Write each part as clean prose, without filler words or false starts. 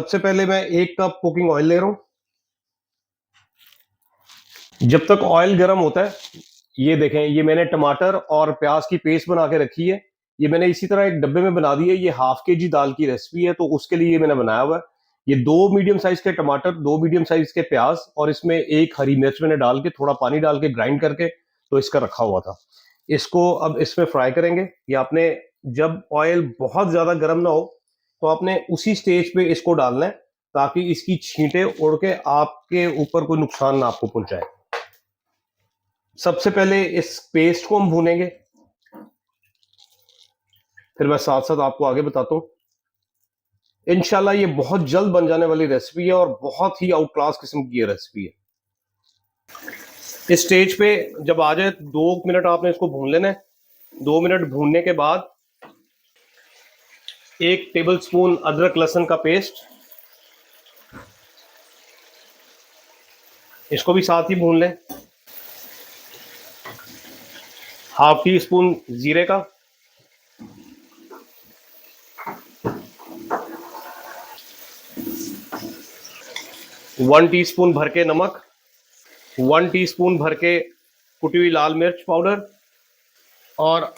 सबसे पहले मैं 1 कप कुकिंग ऑयल ले रहा हूं। जब तक ऑयल गर्म होता है, ये देखें, ये मैंने टमाटर और प्याज की पेस्ट बना के रखी है। ये मैंने इसी तरह एक डब्बे में बना दी है। ये ½ kg दाल की रेसिपी है, तो उसके लिए ये मैंने बनाया हुआ है। ये 2 मीडियम साइज के टमाटर, 2 मीडियम साइज के प्याज और इसमें 1 हरी मिर्च मैंने डाल के, थोड़ा पानी डाल के ग्राइंड करके तो इसका रखा हुआ था। इसको अब इसमें फ्राई करेंगे। ये आपने, जब ऑयल बहुत ज्यादा गर्म ना हो तो आपने उसी स्टेज पे इसको डालना है, ताकि इसकी छींटे उड़ के आपके ऊपर कोई नुकसान ना आपको पहुंचाए। सबसे पहले इस पेस्ट को हम भूनेंगे, फिर मैं साथ साथ आपको आगे बताता हूं। इंशाल्लाह ये बहुत जल्द बन जाने वाली रेसिपी है और बहुत ही आउट क्लास किस्म की ये रेसिपी है। इस स्टेज पे जब आ जाए 2 मिनट आपने इसको भून लेना है। 2 मिनट भूनने के बाद 1 टेबल स्पून अदरक लहसुन का पेस्ट, इसको भी साथ ही भून लें। ½ टी स्पून जीरे का, 1 टीस्पून भर के नमक, 1 टीस्पून भर के कुटी हुई लाल मिर्च पाउडर और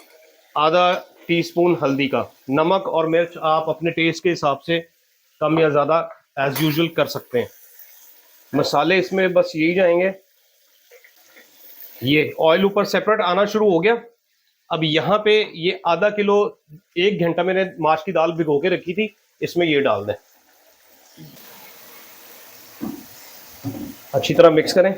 ½ टीस्पून हल्दी का। नमक और मिर्च आप अपने टेस्ट के हिसाब से कम या ज़्यादा एज यूजुअल कर सकते हैं। मसाले इसमें बस यही जाएंगे। ये ऑयल ऊपर सेपरेट आना शुरू हो गया। अब यहाँ पे ये ½ किलो, 1 घंटा मैंने माश की दाल भिगो के रखी थी, इसमें ये डाल दें। अच्छी तरह मिक्स करें।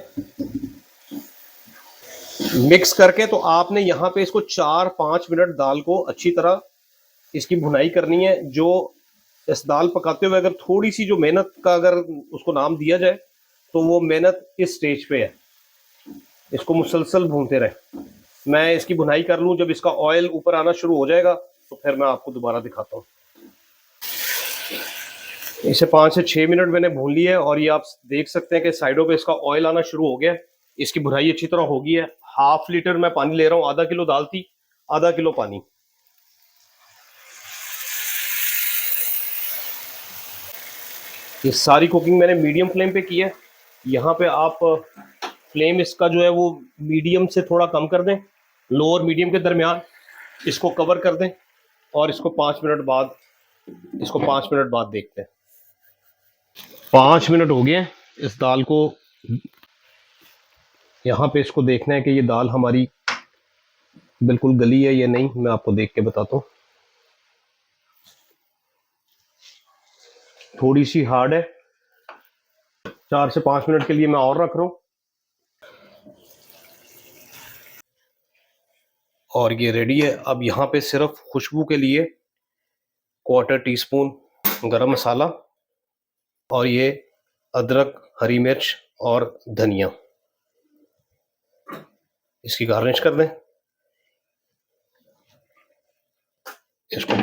मिक्स करके तो आपने यहाँ पे इसको 4-5 मिनट दाल को अच्छी तरह इसकी भुनाई करनी है। जो इस दाल पकाते हुए अगर थोड़ी सी जो मेहनत का अगर उसको नाम दिया जाए तो वो मेहनत इस स्टेज पे है। इसको मुसलसल भूनते रहे। मैं इसकी भुनाई कर लूं, जब इसका ऑयल ऊपर आना शुरू हो जाएगा तो फिर मैं आपको दोबारा दिखाता हूँ। इसे 5 से 6 मिनट मैंने भून लिया है और ये आप देख सकते हैं कि साइडों पे इसका ऑयल आना शुरू हो गया है। इसकी भुनाई अच्छी तरह हो गई है। ½ लीटर मैं पानी ले रहा हूँ। ½ किलो दाल थी, ½ किलो पानी। ये सारी कुकिंग मैंने मीडियम फ्लेम पे की है। यहाँ पे आप फ्लेम इसका जो है वो मीडियम से थोड़ा कम कर दें, लो और मीडियम के दरमियान इसको कवर कर दें और इसको 5 मिनट बाद, देखते हैं। 5 मिनट हो गए हैं इस दाल को। यहाँ पे इसको देखना है कि ये दाल हमारी बिल्कुल गली है या नहीं। मैं आपको देख के बताता हूँ। थोड़ी सी हार्ड है। 4 से 5 मिनट के लिए मैं और रख रहा हूँ। और ये रेडी है। अब यहाँ पे सिर्फ खुशबू के लिए ½ टीस्पून गरम मसाला और ये अदरक, हरी मिर्च और धनिया, इसकी गार्निश कर दें। इसको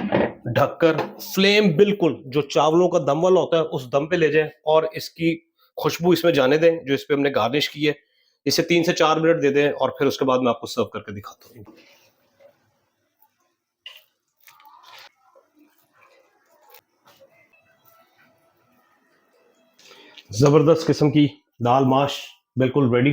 ढककर फ्लेम बिल्कुल जो चावलों का दम वाला होता है उस दम पे ले जाएं और इसकी खुशबू इसमें जाने दें जो इस पे हमने गार्निश की है। इसे 3 से 4 मिनट दे दें और फिर उसके बाद मैं आपको सर्व करके दिखाता हूँ। जबरदस्त किस्म की दाल माश बिल्कुल रेडी।